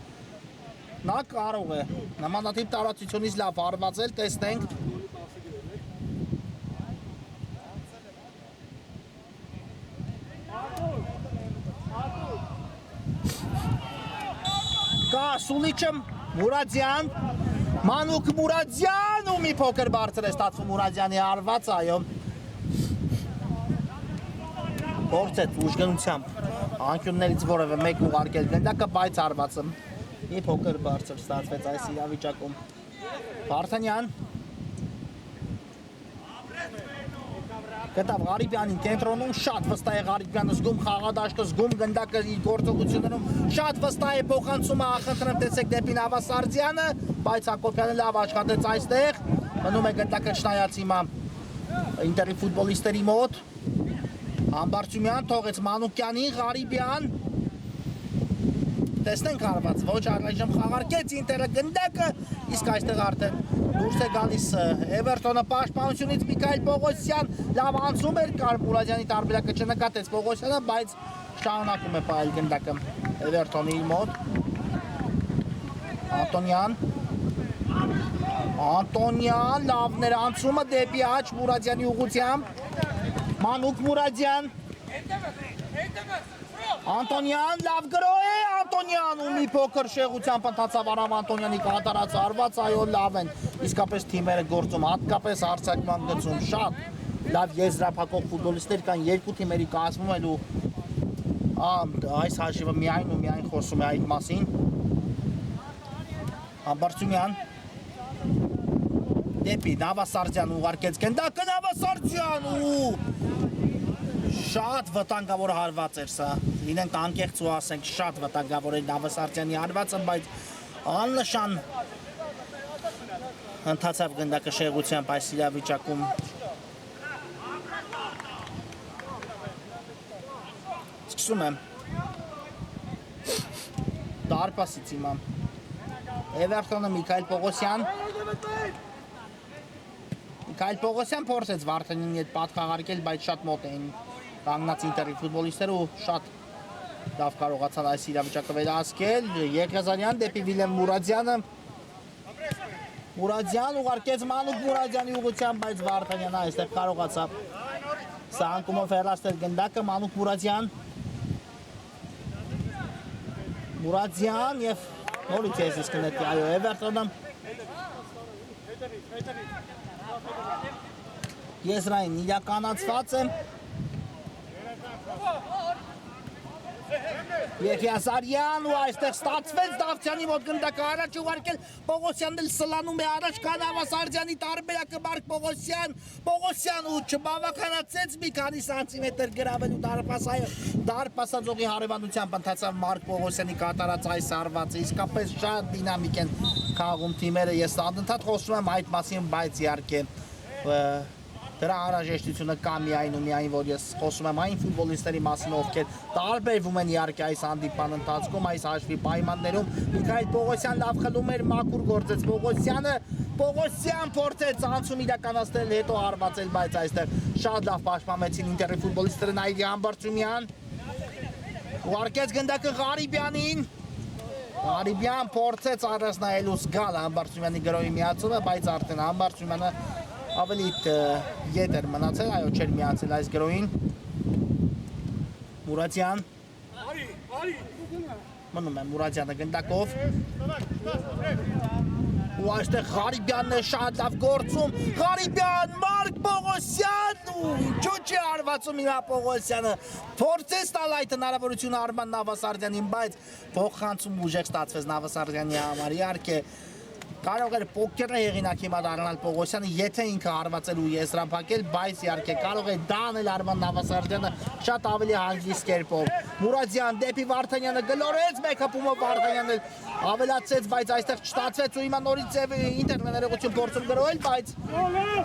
նա կարող է նմանատիպ տարածությունից լավ հարվածել տեսնենք կա Սուլիչը Մուրադյան Մանուկ Մուրադյան ու մի փոքր բարձր է ստացվում Մուրադյանի հարված այո Փորձեց ուժգնությամբ անկյուններից որևէ մեկ ուղարկել գնդակը, բայց հարվածը մի փոքր բարձր ստացվեց այս իրավիճակում։ Վարդանյան գտավ Ղարիբյանին կենտրոնում, շատ վստահ է Ղարիբյանը զգում խաղադաշտը, զգում գնդակը իր գործողություններում, շատ վստահ է փոխանցումը ախնդրեմ տեսեք դեպի Նավասարդյանը, բայց Հակոբյանը լավ աշխատեց այստեղ, մնում է գնդակը չնայած հիմա Ինտերի ֆուտբոլիստերի մոտ Ամբարձումյան թողեց Մանուկյանին, Ղարիբյան տեսնենք հարված, ոչ առայժմ խաղարկեց Ինտերը գնդակը, իսկ այստեղ արդեն դուրս է գալիս Էվերտոնը պաշտպանությունից Միքայել Պողոսյան, լավ անցում էր կար Մուրադյանի տարբերակը չնկատեց Պողոսյանը, բայց շարունակում է պահել գնդակը Էվերտոնի մոտ Անտոնյան, լավներ անցումը դեպի աջ Մուրադյանի ուղղությամբ Մանուկ Մուրադյան Անտոնյան, լավ գրո է Անտոնյան ու մի փոքր շեղությամբ ընթացավ Արամ Անտոնյանի կատարած արված, այո լավ են, իսկապես թիմերը գործում, հատկապես արձակման գծում, շատ լավ եզրափակող ֆուտբոլիստներ կան երկու թիմերի կազմում էլ ու այս հաշիվը միայն ու միայն խոսում է այդ մասին Ամբարձումյան դեպի Նավասարդյան ուղարկեց գնդակը Նավասարդյան ու շատ վտանգավոր հարված էր սա լինենք անկեղծ ու ասենք շատ վտանգավոր էր Նավասարդյանի հարվածը բայց աննշան ընթացավ գնդակը շեղությամբ այս իրավիճակում սկսում եմ դարպասից հիմա Էվերտոնը Միքայել Պողոսյան Միքայել Պողոսյան փորձեց Վարդանյանի հետ պատխաղարկել, բայց շատ մոտ էին կանգնած Ինտերի ֆուտբոլիստները ու շատ լավ կարողացան այս իրավիճակը վերահսկել Եղիազարյան դեպի Վիլեմ Մուրադյանը Մուրադյան ուղարկեց Մանուկ Մուրադյանի ուղղությամբ, բայց Վարդանյանը այստեղ կարողացավ սա անկումով հեռացնել գնդակը Մանուկ Մուրադյան եւ նորից ես կնետի այո Էվերտոնը Եզրային իրականացված է Եղիազարյան ու այստեղ ստացվեց Դավթյանի մոտ գնդակը առաջ ուղարկել Պողոսյանն էլ սլանում է առաջ կա Նավասարդյանի տարբերակը Մարկ Պողոսյան ու չբավականացեց մի քանի սանտիմետր գրավելու դարպասաձողի հարևանությամբ ընթացավ Մարկ Պողոսյանի կատարած այս հարվածը իսկապես շատ դինամիկ են խաղում թիմերը ես անդադար խոսում եմ այդ մասին բայց իհարկե Դրա անհրաժեշտությունը կա միայն ու միայն, որ ես խոսում եմ այն ֆուտբոլիստների մասին, ովքեր տարբերվում են իհարկե այս հանդիպման ընթացքում, այս հաշվի պայմաններում։ Միքայել Պողոսյան լավ խլում էր, մաքուր գործեց Պողոսյան փորձեց անցում իրականացնել, հետո հարվածել, բայց այստեղ շատ լավ պաշտպանեցին Ինտերի ֆուտբոլիստները Նայդի Համբարձումյան։ Ուղարկեց գնդակը Ղարիբյանին։ Ղարիբյան փորձեց առանց նայելու զգալ Համբարձումյանի գրոհի միացումը, բայց արդեն Համբարձումյանը ավելի ետ էր մնացել, այո, չէր միացել այս գրոհին։ Մուրադյան։ Մնում է Մուրադյանը գնդակով։ Ու այստեղ Ղարիբյանն է շատ լավ գործում, Ղարիբյան, Մարկ Պողոսյան, ինչու՞ չի հարվածում հիմա Պողոսյանը, փորձեց տալ այդ հնարավորությունը Արման Նավասարդյանին, բայց փոխանցում ուժեղ ստացվեց Նավասարդյանի համար, իհարկե կարող էր պոկերը հեղինակ հիմա դառնալ Պողոսյանը, եթե ինքը հարվածել ու եզրափակել, բայց իհարկե կարող է դա անել Արման Նավասարդյանը շատ ավելի հանգիստ կերպով։ Մուրադյան դեպի Վարդանյանը գլորեց, մեկ հպումը Վարդանյանը ավելացեց, բայց այստեղ չստացվեց ու հիմա նորից Ինտերն է ներողություն փորձում գրոհել, բայց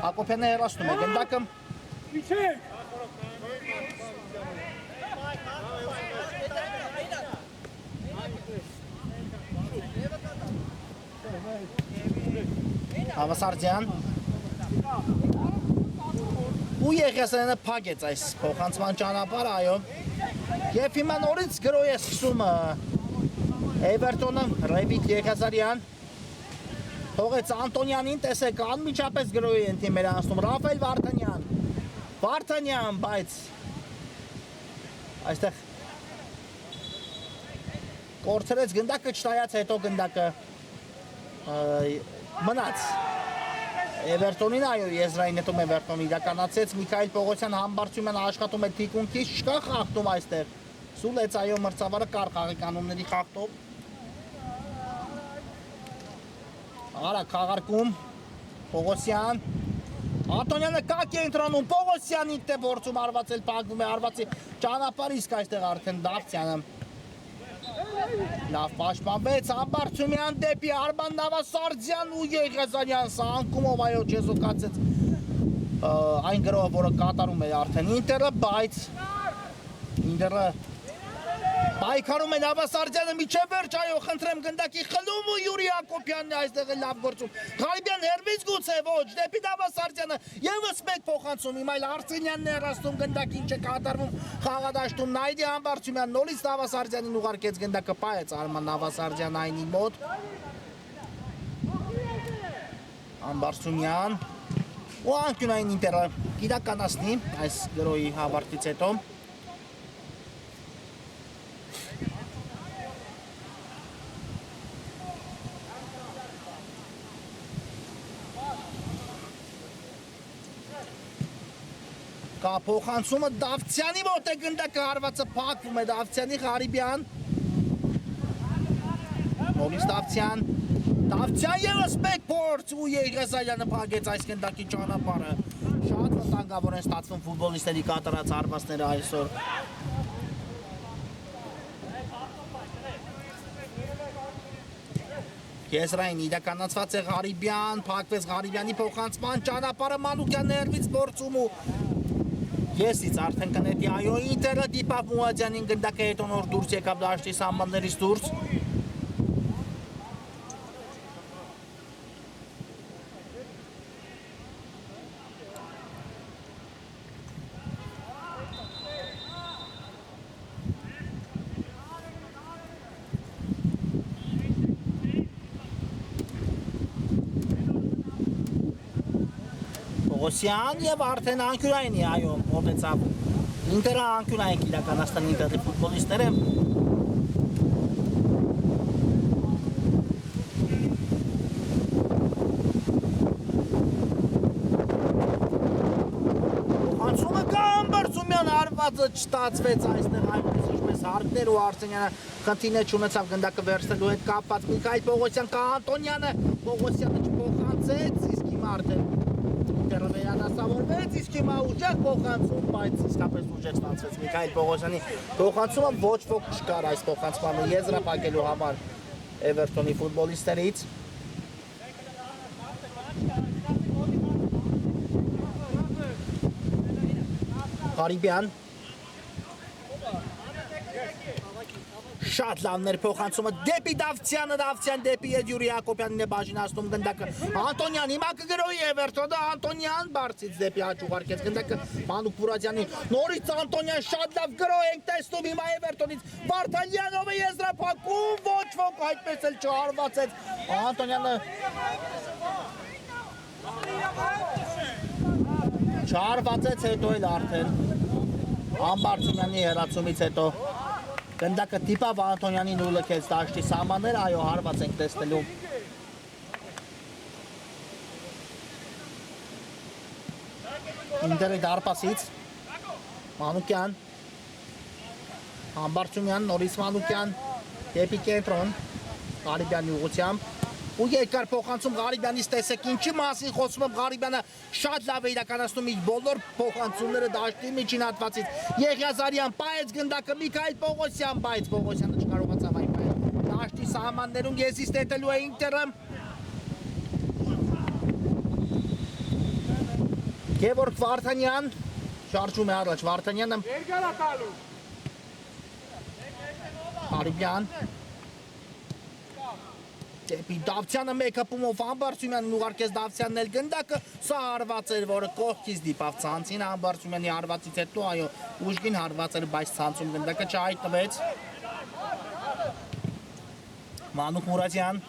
Հակոբյանը հեռացնում է գնդակը։ Հավասարդյան ու Եղիազարյանը փակեց այս փոխանցման ճանապարհը, այո։ Եվ հիմա նորից գրոհ է սկսում Էվերտոնը, Ռևիկ Եղիազարյան թողեց Անտոնյանին, տեսեք, անմիջապես գրոհի են թիմերը անցնում, Ռաֆայել Վարդանյան, բայց այստեղ կորցրեց գնդակը, չնայած հետո գնդակը մնաց Էվերտոնին, այո, եզրային նետում Էվերտոնը իրականացեց, Միքայել Պողոսյան Համբարձումյանը աշխատում է թիկունքից, չկա խախտում այստեղ, սուլեց, այո, մրցավարը կար խաղի կանոնների խախտով, արա քաղարկում, Պողոսյան, Արտոնյանը կակ է ընտրանում, Պողոսյանին թե փորձում հարվածել, փակվում է, հարվածի ճանապարհ, իսկ այստեղ արդեն Դավթյանը լավ պաշտպանվեց, Համբարձումյան դեպի Արման Նավասարդյան ու Եղիազարյան սա անկումով այո չեզոքացեց այն գրոհը, որը կատարում է արդեն Ինտերը, բայց Ինտերը պայքարում է Նավասարդյանը միջև վերջ, այո, խնդրեմ գնդակի խլում ու Յուրի Հակոբյանն է այստեղ լավ գործում։ Ղարիբյան հերվից գուցե ոչ, դեպի Նավասարդյանը ևս մեկ փոխանցում, հիմա այլ Արսենյանն է հեռացնում գնդակին չէ կատարվում խաղադաշտում Նայդի Համբարձումյան նորից Նավասարդյանին ուղարկեց գնդակը պայեց Արման Նավասարդյան այնի մոտ։ Համբարձումյան ու անկյունային Ինտերը իրականացնի այս գրոհի ավարտից հետո։ Կա փոխանցումը Դավթյանի մոտ է գնդակը հարվածը փակվում է Դավթյանի Ղարիբյան նորից Դավթյան ևս մեկ փորձ ու Եղիազարյանը փակեց այս գնդակի ճանապարհը շատ վտանգավոր են ստացվում ֆուտբոլիստների կատարած հարվածները այսօր Եզրային իրականացված է Ղարիբյան փակվեց Ղարիբյանի փոխանցման ճանապարհը Մանուկյան ներվից փորձում ու Եսից արդեն կնետի այո Ինտերը դիպավ Մուրադյանին գնդակը հետո նոր դուրս եկավ դաշտի սահմաններից դուրս Պողոսյան և արդեն անկյունայինի, այո, մոտեցավ Ինտերը անկյունային իրականացան Ինտերի ֆուտբոլիստները Փոխանցումը կա Համբարձումյան հարվածը չստացվեց այստեղ այնպես ինչպես հարկներ ու Արսենյանը խնդիրներ չունեցավ գնդակը վերցնելու հետ կապված Միքայել Պողոսյան կա Անտոնյանը Պողոսյանը չփոխանցեց իսկ հիմա արդեն Ինտերը վերադասավորվեց, իսկ հիմա ուժեղ փոխանցում, բայց իսկապես ուժեղ ստացվեց Միքայել Պողոսյանի փոխանցումը ոչ ոք չկար այս փոխանցմանը եզրափակելու համար Էվերտոնի ֆուտբոլիստներից Ղարիբյան Շատ լավներ փոխանցումը դեպի Դավթյանը, Դավթյան դեպի Յուրի Հակոբյանին է բաժինացնում գնդակը Անտոնյան, հիմա կգրոյի Էվերտոնը, Անտոնյան բարձից դեպի աջ ուղարկեց գնդակը Մանուկ Բուրադյանի, նորից Անտոնյան շատ լավ գրոյ ենք տեսնում հիմա Էվերտոնից, Վարդանյանովը եզրափակում, ոչ ոք այդպես էլ չհարվածեց, Անտոնյանը չհարվածեց հետո էլ արդեն, Ամբարձումյանի հեռացումից հետո Գնդակը տիպավ Անտոնյանին ու լքեց դաշտի սահմաններ, այո, հարված ենք տեսնելու։ Ինտերի դարպասից, Մանուկյան, Ամբարձումյան, նորից Մանուկյան, դեպի կենտրոն, Ղարիբյանի ուղղությամբ, ու երկար փոխանցում Ղարիբյանից տեսեք ինչի մասին խոսում եմ Ղարիբյանը շատ լավ է իրականացնում իր բոլոր փոխանցումները դաշտի միջին հատվածից Եղիազարյան պայեց գնդակը Միքայել Պողոսյան բայց Պողոսյանը չկարողացավ այն պայել դաշտի սահմաններում եզից տետելու է Ինտերը Գևորգ Վարդանյան շարժում է առաջ Վարդանյանը Ղարիբյան Դեպի Դավթյանը մեկ հպումով Ամբարձումյանին ուղարկեց Դավթյանն էլ գնդակը, սա հարված էր, որը կողքից դիպավ ցանցին, Ամբարձումյանի հարվածից հետո, այո, ուժգին հարված էր, բայց ցանցում գնդակը չհայտնվեց։ Մանուկ Մուրադյան։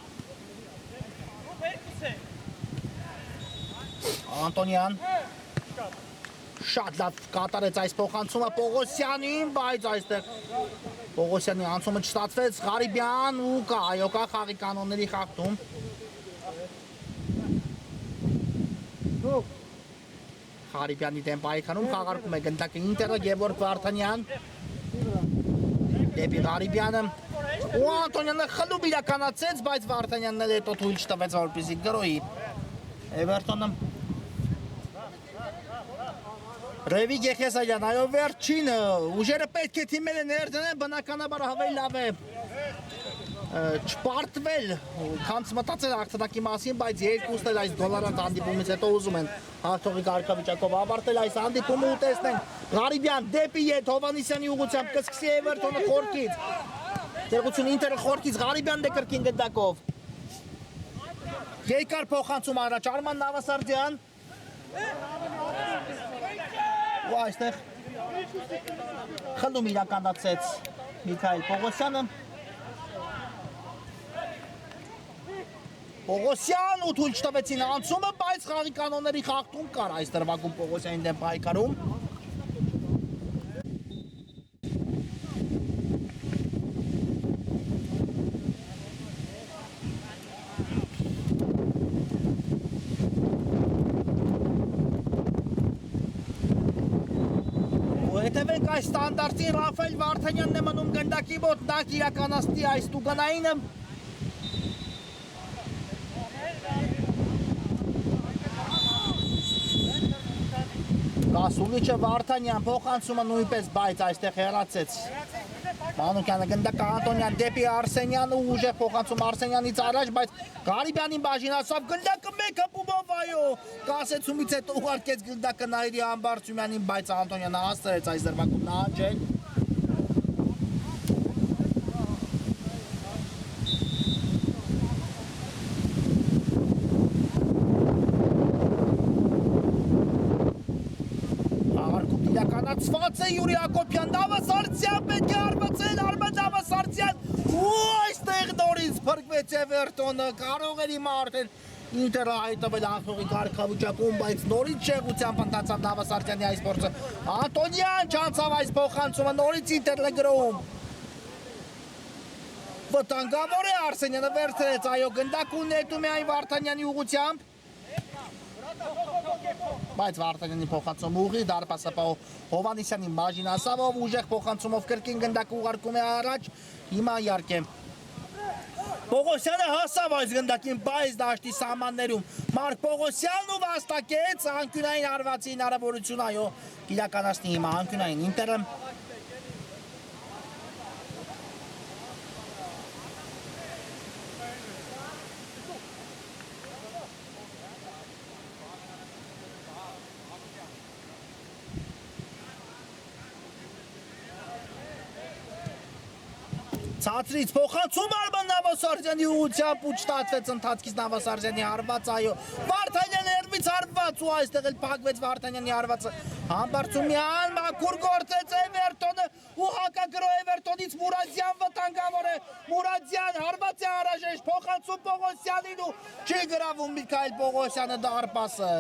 Անտոնյան։ Շատ լավ կատարեց այս փոխանցումը Պողոսյանին, բայց այստեղ Պողոսյանի անցումը չստացվեց, Ղարիբյան ու կա, այո կա խաղի կանոնների խախտում։ Ղարիբյանի դեմ պայքարում խաղարկում է գնդակը Ինտերը Գևորգ Վարդանյան։ Դեպի Ղարիբյանը ու Անտոնյանը խլում իրականացեց, բայց Վարդանյանն էլ հետո թույլ չտվեց, որպեսզի գրոյի։ Էվերտոնը Ռևիկ Եղիազարյան, այո վերջինը, ուժերը պետք է թիմերը ներդնեն, բնականաբար ավելի լավ է չպարտվել, քանց մտածել հաղթանակի մասին, բայց երկուսն էլ այս դոլարանտ հանդիպումից հետո ուզում են հաղթողի կարգավիճակով ավարտել այս հանդիպումը ու տեսնենք Ղարիբյան դեպի ետ Հովհաննիսյանի ուղղությամբ կսկսի Էվերտոնը խորքից, տեղություն Ինտերը խորքից Ղարիբյան դե կրկին գնդակով, երկար փոխանցում առաջ Արման Նավասարդյան ու այստեղ խլում իրականացեց Միքայել Պողոսյանը Պողոսյան ու թույլ չտվեցին անցումը, բայց խաղի կանոնների խախտում կար այս դրվագում Պողոսյանի դեմ պայքարում Հետևենք այս ստանդարտին Ռաֆայել Վարդանյանն է մնում գնդակի մոտ, նա իրականացնի այս տուգանայինը Կասուլիչը Վարդանյան փոխանցումը նույնպես, բայց այստեղ հեռացեց Մանուկյանը գնդակը Անտոնյան դեպի Արսենյանը ուժեղ փոխանցում Արսենյանից առաջ, բայց Ղարիբյանին բաժինացավ գնդակը մեկ հպումով այո կասեցումից հետո ուղարկեց գնդակը Նայիրի Ամբարձումյանին, բայց Անտոնյանը հասցրեց այս դրվագում նահանջել իրականացված է Յուրի Հակոբյան, Նավասարդյան պետք է հարվածել, Արմեն Նավասարդյան ու այստեղ նորից փրկվեց Էվերտոնը, կարող էր հիմա արդեն Ինտերը հայտնվել հաղթողի կարգավիճակում, բայց նորից շեղությամբ ընթացավ Նավասարդյանի այս փորձը, Անտոնյան չանցավ այս փոխանցումը, նորից Ինտերն է գրոհում վտանգավոր է Արսենյանը վերցրեց, այո գնդակը նետում է այն Վարդանյանի ուղղությամբ Բայց Վարդանյանի փոխանցում ուղի, դարպասապահ Հովհաննիսյանին բաժինացավ, ուժեղ փոխանցումով կրկին գնդակը ուղարկում է առաջ, հիմա իհարկե Պողոսյանը հասավ այս գնդակին, բայց դաշտի սահմաններում Մարկ Պողոսյանն ու վաստակեց անկյունային հարվածի հնարավորություն, այո, իրականացնի հիմա անկյունային Ինտերը Ցածրից փոխանցում Արման Նավասարյանի ուղությամբ ու չտացվեց ընթացքից Նավասարյանի հարված, այո, Վարդանյանը երբից հարված ու այստեղ էլ փակվեց Վարդանյանի հարվածը, Համբարձումյան մաքուր գործեց Էվերտոնը ու հակագրո Էվերտոնից Մուրադյան վտանգավոր է, Մուրադյան հարված է առաջ փոխանցում Պողոսյանին ու չի գրավում Միքայել Պողոսյանը դարպասը։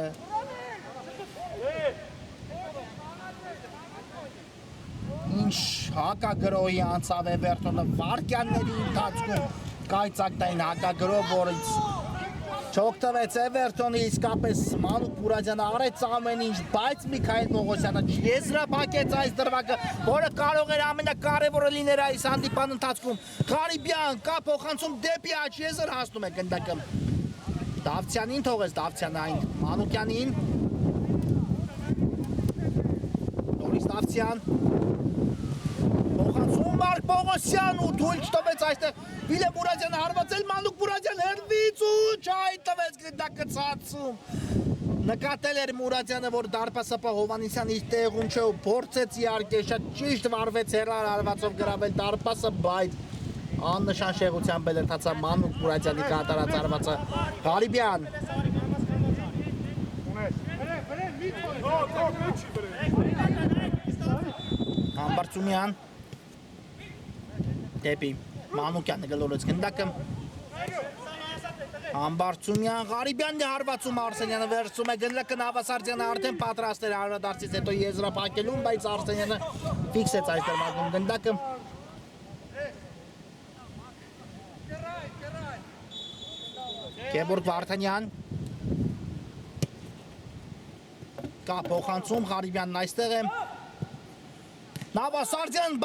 Ինչ հակագրոյի անցավ Էվերտոնը վարկյանների ընթացքում կայծակտային հակագրով, որից չօգտվեց Էվերտոնը, իսկապես Մանուկ Մուրադյանը արեց ամեն ինչ, բայց Միքայել Պողոսյանը եզրափակեց այս դրվագը, որը կարող էր ամենակարևորը լիներ այս հանդիպան ընթացքում։ Ղարիբյան կա փոխանցում դեպի աջ եզր հասնում է գնդակը։ Դավթյանին թողեց, Դավթյանը այն Մանուկյանին։ Նորից Դավթյան Փոխանցում Մարկ Պողոսյան ու թույլ չտվեց այստեղ Վիլե Մուրադյանը հարվածել Մանուկ Մուրադյան հերվից ու չայտնվեց գնդակը ցածում։ Նկատել էր Մուրադյանը, որ դարպասապահ Հովհաննիսյանը իր տեղում չէ ու փորձեց իհարկե շատ ճիշտ վարվեց հեռար հարվածով գրավել դարպասը, բայց աննշան շեղությամբ էլ ընթացավ Մանուկ Մուրադյանի կատարած հարվածը։ Ղարիբյան Համբարձումյան դեպի Մանուկյանը գլորեց գնդակը Համբարձումյան Ղարիբյանն է հարվածում Արսենյանը վերցում է գնդակը Նավասարդյանը արդեն պատրաստ էր հարադարձից հետո եզրափակելուն, բայց Արսենյանը ֆիքսեց այս դրվագում գնդակը Գևորգ Վարդանյան կա փոխանցում Ղարիբյանն այստեղ է Նավասարդյան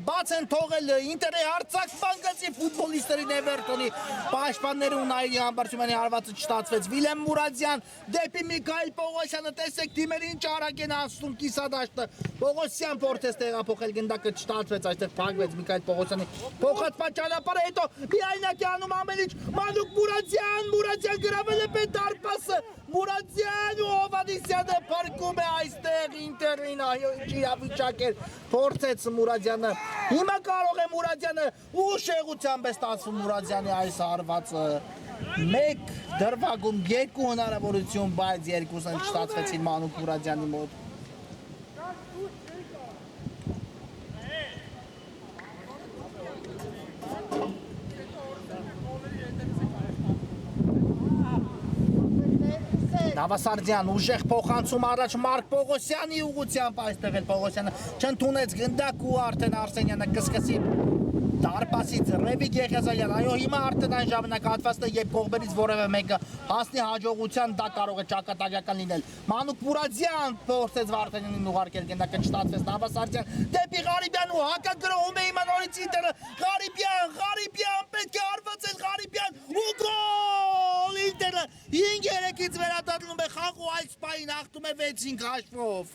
բաց են թողել ինտերի հարցակման գծի ֆուտբոլիստերին Էվերտոնի պաշտպանները ու Նայիրի Համբարձումյանի հարվածը չստացվեց Վիլեմ Մուրադյան դեպի Միքայել Պողոսյանը տեսեք թիմերին ճարակ են անցնում կիսադաշտը Պողոսյան փորձեց տեղափոխել գնդակը չստացվեց այստեղ փակվեց Միքայել Պողոսյանի փոխանցման ճանապարհը հետո միայնակ է անում ամեն ինչ Մանուկ Մուրադյան գրավել է պետ դարպասը Մուրադյան ու Հովհաննիսյանը փրկում է այստեղ ինտերին այո ինչ իրավիճակ էր Փորձեց Մուրադյանը, հիմա կարող է Մուրադյանը ու շեղությամբ է ստացվում Մուրադյանի այս հարվածը մեկ դրվագում երկու հնարավորություն, բայց երկուսն չստացվեցին Մանուկ Մուրադյանի մոտ Նավասարդյան ուժեղ փոխանցում առաջ Մարկ Պողոսյանի ուղղությամբ այստեղ էլ Պողոսյանը չընդունեց գնդակ ու արդեն Արսենյանը կսկսի դարպասից Ռևիկ Եղիազարյան այո հիմա արդեն այն ժամանակահատվածն է երբ կողմերից որևէ մեկը հասնի հաջողության դա կարող է ճակատագրական լինել Մանուկ Մուրադյան փորձեց Վարդանյանին ուղարկել գնդակը չստացվեց Նավասարդյան դեպի Ղարիբյան ու հակագրոհում է հիմա նորից ինտերը Ղարիբյան պետք է հարվածել Ղարիբյան ու գոլ ինտերը 5-3-ից վերադառնում է խաղ ու այս պահին հաղթում է 6-5 հաշվով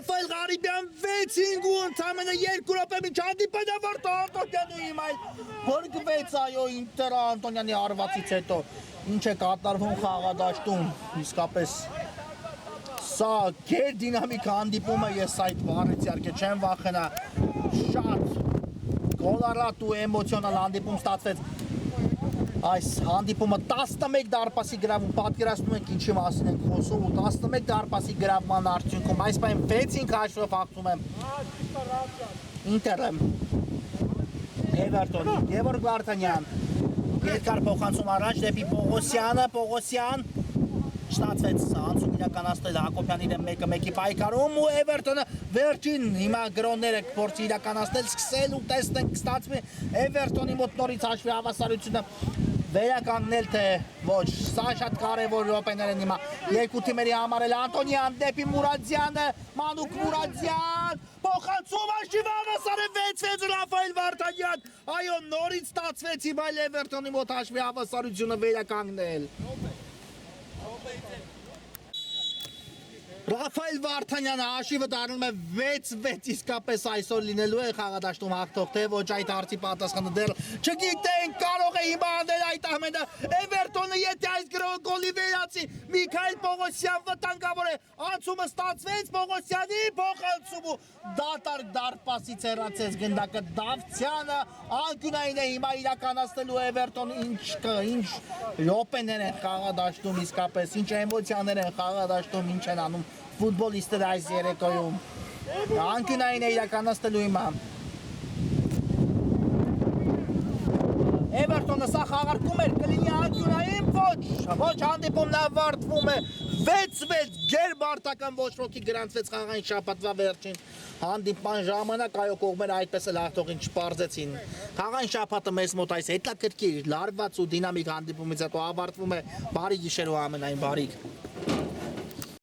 Ռաֆայել Ղարիբյան 6-5 ու ընդամենը 2 րոպե մինչ հանդիպանը վարտը Անտոնյանի հիմա փրկվեց այո ինտերը Անտոնյանի հարվածից հետո ինչ է կատարվում խաղադաշտում իսկապես սա գեր դինամիկ հանդիպում է ես այդ բառից իհարկե չեմ վախենա շատ գոլարատ ու էմոցիոնալ հանդիպում ստացվեց այս հանդիպումը 11 դարպասի գրավում պատկերացնում եք ինչի մասին ենք խոսում ու 11 դարպասի գրավման արդյունքում այս պահին 6-5 հաշվով հաղթում է Ինտերը Էվերտոնի Գևորգ Վարդանյան երկար փոխանցում առաջ դեպի Պողոսյան Չստացվեց անցում իրականացնել Հակոբյանի դեմ 1-1-ի պայքարում ու Էվերտոնը վերջին հիմա գրոնները փորձի իրականացնել սկսել ու տեսնենք ստացվի Էվերտոնի մոտ նորից հաշվի հավասարությունը վերականգնել թե ոչ սա շատ կարևոր րոպեներ են հիմա երկու թիմերի համար էլ Անտոնյան դեպի Մուրադյանը Մանուկ Մուրադյան փոխանցում հաշվի հավասար է 6-6 Ռաֆայել Վարդանյան այո նորից ստացվեց հիմա Էվերտոնի մոտ հաշվի հավասարությունը վերականգնել Ռաֆայել Վարդանյանը հաշիվը դառնում է 6-6 իսկապես այսօր լինելու է խաղադաշտում հաղթող թե ոչ այդ հարցի պատասխանը դեռ չգիտենք կարող է հիմա անել այդ ամենը Էվերտոնը եթե այս գոլի վերացի Միքայել Պողոսյան վտանգավոր է անցումը ստացվեց Պողոսյանի փոխանցումը դատարկ դարպասից հեռացեց գնդակը Դավթյանը անկյունային է հիմա իրականացնելու Էվերտոնը ինչ րոպեներ են խաղադաշտում իսկապես ինչ էմոցիաներ են խաղադաշտում ինչ են անում ֆուտբոլիստները այս երեկոյում անկյունային է իրականացնելու հիմա Էվերտոնը սա խաղարկում էր կլինի անկյունային ոչ հանդիպումն ավարտվում է 6-6 գերբարտական ոչ ոքի գրանցվեց խաղային շաբաթվա վերջին հանդիպման ժամանակ այո կողմերը այդպես էլ հաղթողին չպարզեցին խաղային շաբաթը մեզ մոտ այս հետաքրքիր լարված ու դինամիկ հանդիպումից հետո ավարտվում է բարի գիշեր ու ամենայն բարիք